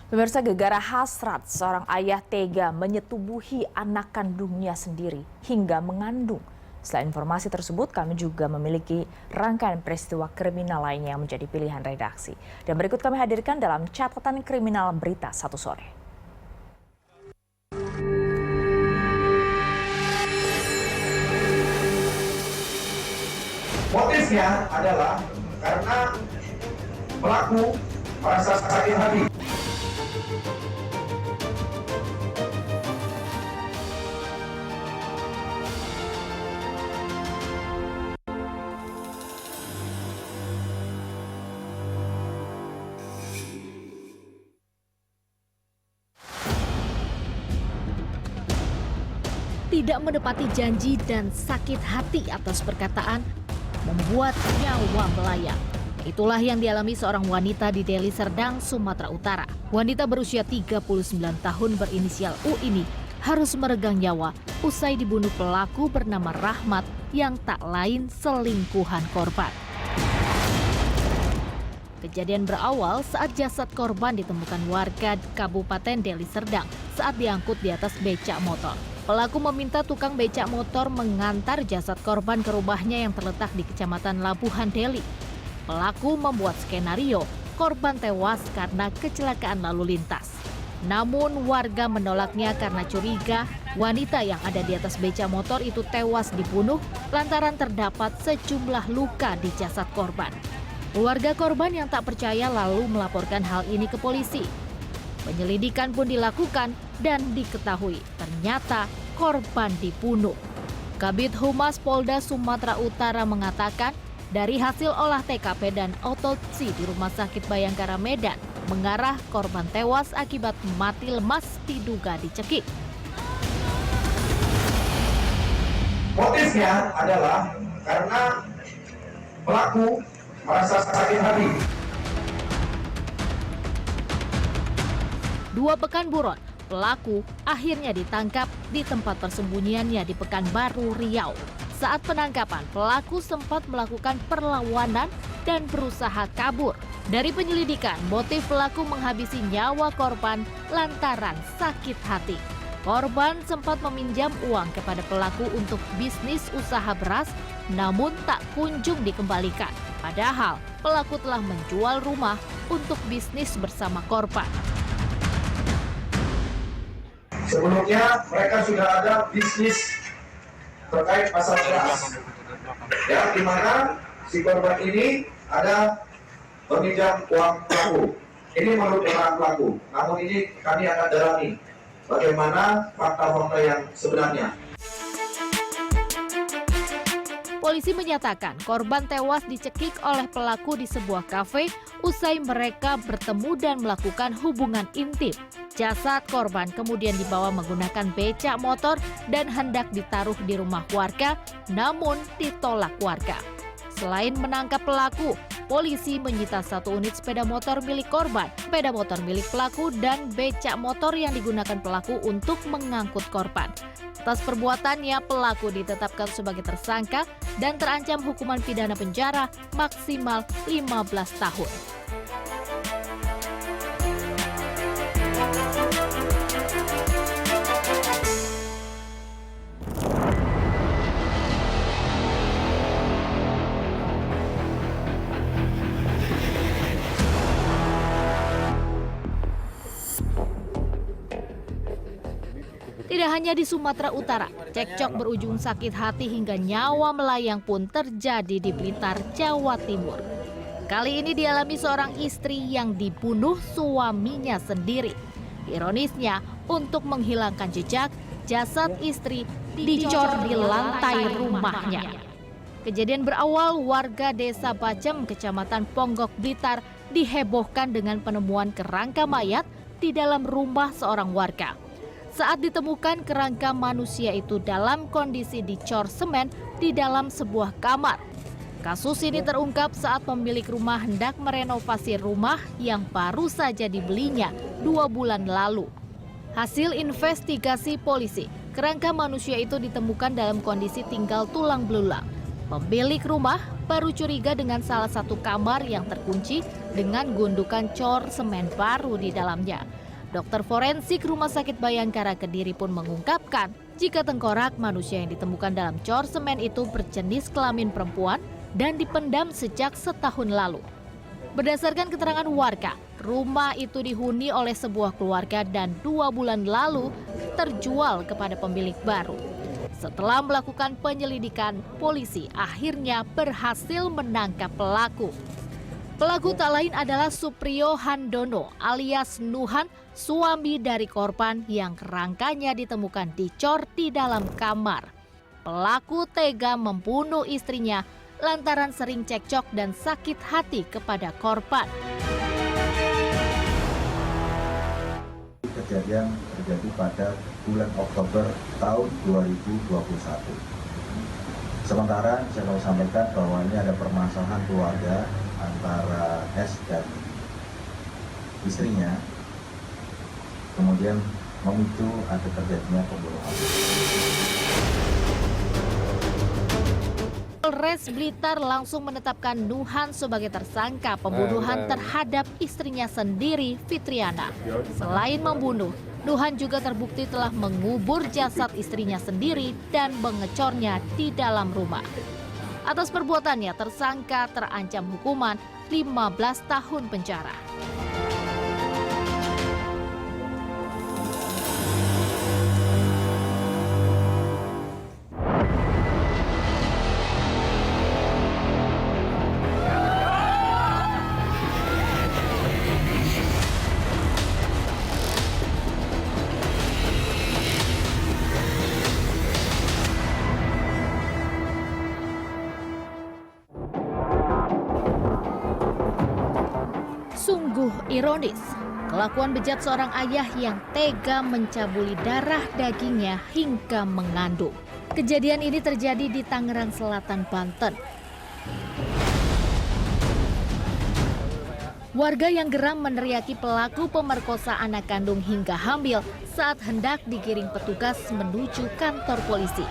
Pemirsa, gegara hasrat seorang ayah tega menyetubuhi anak kandungnya sendiri hingga mengandung. Selain informasi tersebut, kami juga memiliki rangkaian peristiwa kriminal lainnya yang menjadi pilihan redaksi. Dan berikut kami hadirkan dalam catatan kriminal berita 1 sore. Motifnya adalah karena pelaku merasa sakit hati. Tidak menepati janji dan sakit hati atas perkataan membuat nyawa melayang. Itulah yang dialami seorang wanita di Deli Serdang, Sumatera Utara. Wanita berusia 39 tahun berinisial U ini harus meregang nyawa usai dibunuh pelaku bernama Rahmat yang tak lain selingkuhan korban. Kejadian berawal saat jasad korban ditemukan warga Kabupaten Deli Serdang saat diangkut di atas becak motor. Pelaku meminta tukang becak motor mengantar jasad korban ke rumahnya yang terletak di Kecamatan Labuhan Deli. Pelaku membuat skenario korban tewas karena kecelakaan lalu lintas. Namun warga menolaknya karena curiga wanita yang ada di atas becak motor itu tewas dibunuh lantaran terdapat sejumlah luka di jasad korban. Keluarga korban yang tak percaya lalu melaporkan hal ini ke polisi. Penyelidikan pun dilakukan dan diketahui ternyata korban dibunuh. Kabid Humas Polda Sumatera Utara mengatakan dari hasil olah TKP dan otopsi di Rumah Sakit Bayangkara Medan mengarah korban tewas akibat mati lemas diduga dicekik. Motifnya adalah karena pelaku merasa sakit hati. 2 pekan buron, pelaku akhirnya ditangkap di tempat persembunyiannya di Pekanbaru, Riau. Saat penangkapan, pelaku sempat melakukan perlawanan dan berusaha kabur. Dari penyelidikan, motif pelaku menghabisi nyawa korban lantaran sakit hati. Korban sempat meminjam uang kepada pelaku untuk bisnis usaha beras, namun tak kunjung dikembalikan. Padahal pelaku telah menjual rumah untuk bisnis bersama korban. Sebelumnya mereka sudah ada bisnis terkait pasar beras, ya, di mana si korban ini ada meminjam uang pelaku. Ini menurut keterangan pelaku. Namun ini kami akan dalami bagaimana fakta-fakta yang sebenarnya. Polisi menyatakan korban tewas dicekik oleh pelaku di sebuah kafe usai mereka bertemu dan melakukan hubungan intim. Jasad korban kemudian dibawa menggunakan becak motor dan hendak ditaruh di rumah warga, namun ditolak warga. Selain menangkap pelaku, polisi menyita 1 unit sepeda motor milik korban, sepeda motor milik pelaku, dan becak motor yang digunakan pelaku untuk mengangkut korban. Atas perbuatannya, pelaku ditetapkan sebagai tersangka dan terancam hukuman pidana penjara maksimal 15 tahun. Tidak hanya di Sumatera Utara, cekcok berujung sakit hati hingga nyawa melayang pun terjadi di Blitar, Jawa Timur. Kali ini dialami seorang istri yang dibunuh suaminya sendiri. Ironisnya, untuk menghilangkan jejak, jasad istri dicor di lantai rumahnya. Kejadian berawal warga Desa Bacem, Kecamatan Ponggok, Blitar, dihebohkan dengan penemuan kerangka mayat di dalam rumah seorang warga. Saat ditemukan, kerangka manusia itu dalam kondisi dicor semen di dalam sebuah kamar. Kasus ini terungkap saat pemilik rumah hendak merenovasi rumah yang baru saja dibelinya 2 bulan lalu. Hasil investigasi polisi, kerangka manusia itu ditemukan dalam kondisi tinggal tulang belulang. Pemilik rumah baru curiga dengan salah satu kamar yang terkunci dengan gundukan cor semen baru di dalamnya. Dokter forensik Rumah Sakit Bayangkara Kediri pun mengungkapkan jika tengkorak manusia yang ditemukan dalam cor semen itu berjenis kelamin perempuan dan dipendam sejak setahun lalu. Berdasarkan keterangan warga, rumah itu dihuni oleh sebuah keluarga dan 2 bulan lalu terjual kepada pemilik baru. Setelah melakukan penyelidikan, polisi akhirnya berhasil menangkap pelaku. Pelaku tak lain adalah Supriyo Handono alias Nuhan, suami dari korban yang kerangkanya ditemukan dicor di dalam kamar. Pelaku tega membunuh istrinya lantaran sering cekcok dan sakit hati kepada korban. Kejadian terjadi pada bulan Oktober tahun 2021. Sementara saya mau sampaikan bahwa ini ada permasalahan keluarga antara S dan istrinya, kemudian memicu ada terjadinya pembunuhan. Polres Blitar langsung menetapkan Nuhan sebagai tersangka pembunuhan terhadap istrinya sendiri, Fitriana. Selain membunuh, Nuhan juga terbukti telah mengubur jasad istrinya sendiri dan mengecornya di dalam rumah. Atas perbuatannya, tersangka terancam hukuman 15 tahun penjara. Sungguh ironis, kelakuan bejat seorang ayah yang tega mencabuli darah dagingnya hingga mengandung. Kejadian ini terjadi di Tangerang Selatan, Banten. Warga yang geram meneriaki pelaku pemerkosa anak kandung hingga hamil saat hendak digiring petugas menuju kantor polisi.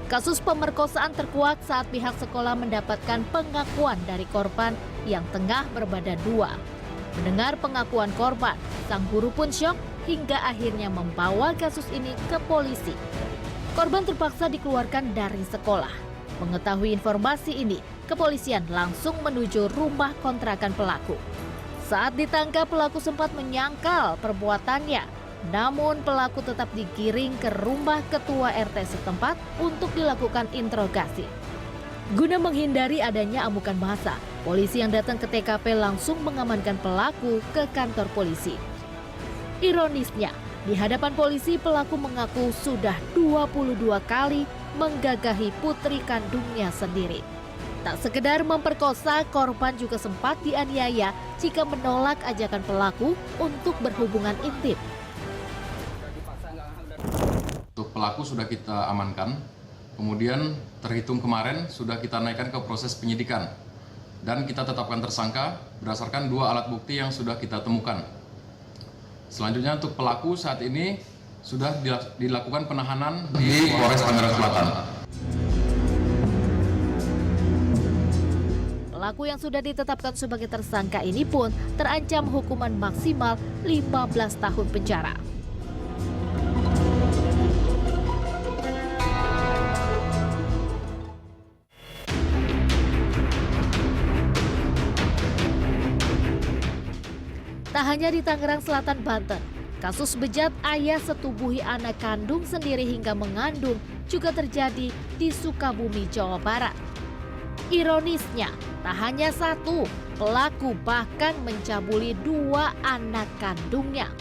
Kasus pemerkosaan terkuak saat pihak sekolah mendapatkan pengakuan dari korban yang tengah berbadan 2. Mendengar pengakuan korban, sang guru pun syok hingga akhirnya membawa kasus ini ke polisi. Korban terpaksa dikeluarkan dari sekolah. Mengetahui informasi ini, kepolisian langsung menuju rumah kontrakan pelaku. Saat ditangkap, pelaku sempat menyangkal perbuatannya. Namun pelaku tetap digiring ke rumah ketua RT setempat untuk dilakukan interogasi. Guna menghindari adanya amukan massa, polisi yang datang ke TKP langsung mengamankan pelaku ke kantor polisi. Ironisnya, di hadapan polisi pelaku mengaku sudah 22 kali menggagahi putri kandungnya sendiri. Tak sekedar memperkosa, korban juga sempat dianiaya jika menolak ajakan pelaku untuk berhubungan intim. Untuk pelaku sudah kita amankan, kemudian terhitung kemarin sudah kita naikkan ke proses penyidikan dan kita tetapkan tersangka berdasarkan 2 alat bukti yang sudah kita temukan. Selanjutnya untuk pelaku saat ini sudah dilakukan penahanan di Polres Tangerang Selatan. Pelaku yang sudah ditetapkan sebagai tersangka ini pun terancam hukuman maksimal 15 tahun penjara. Tak hanya di Tangerang Selatan, Banten, kasus bejat ayah setubuhi anak kandung sendiri hingga mengandung juga terjadi di Sukabumi, Jawa Barat. Ironisnya, tak hanya satu, pelaku bahkan mencabuli 2 anak kandungnya.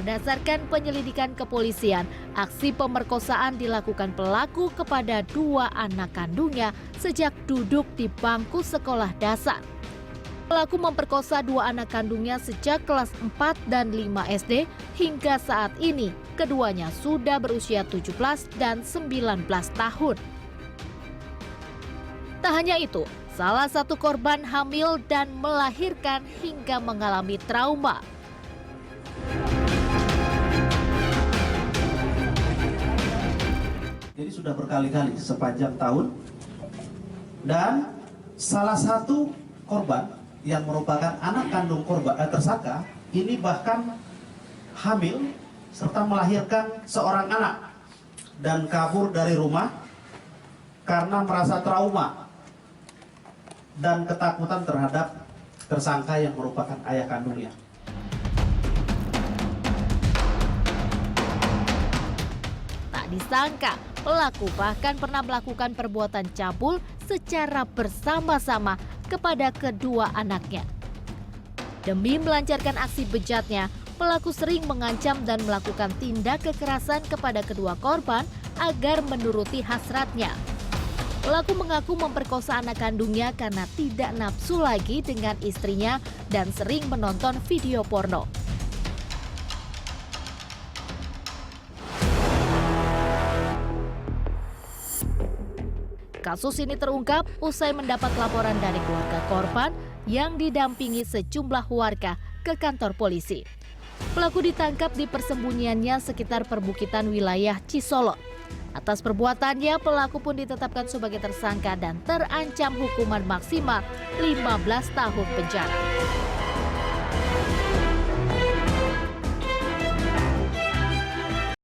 Berdasarkan penyelidikan kepolisian, aksi pemerkosaan dilakukan pelaku kepada 2 anak kandungnya sejak duduk di bangku sekolah dasar. Pelaku memperkosa 2 anak kandungnya sejak kelas 4 dan 5 SD hingga saat ini keduanya sudah berusia 17 dan 19 tahun. Tak hanya itu, salah satu korban hamil dan melahirkan hingga mengalami trauma. Jadi sudah berkali-kali sepanjang tahun. Dan salah satu korban yang merupakan anak kandung korban tersangka ini bahkan hamil serta melahirkan seorang anak dan kabur dari rumah karena merasa trauma dan ketakutan terhadap tersangka yang merupakan ayah kandungnya. Tak disangka, pelaku bahkan pernah melakukan perbuatan cabul secara bersama-sama kepada kedua anaknya. Demi melancarkan aksi bejatnya, pelaku sering mengancam dan melakukan tindak kekerasan kepada kedua korban agar menuruti hasratnya. Pelaku mengaku memperkosa anak kandungnya karena tidak nafsu lagi dengan istrinya dan sering menonton video porno. Kasus ini terungkap usai mendapat laporan dari keluarga korban yang didampingi sejumlah warga ke kantor polisi. Pelaku ditangkap di persembunyiannya sekitar perbukitan wilayah Cisolok. Atas perbuatannya, pelaku pun ditetapkan sebagai tersangka dan terancam hukuman maksimal 15 tahun penjara.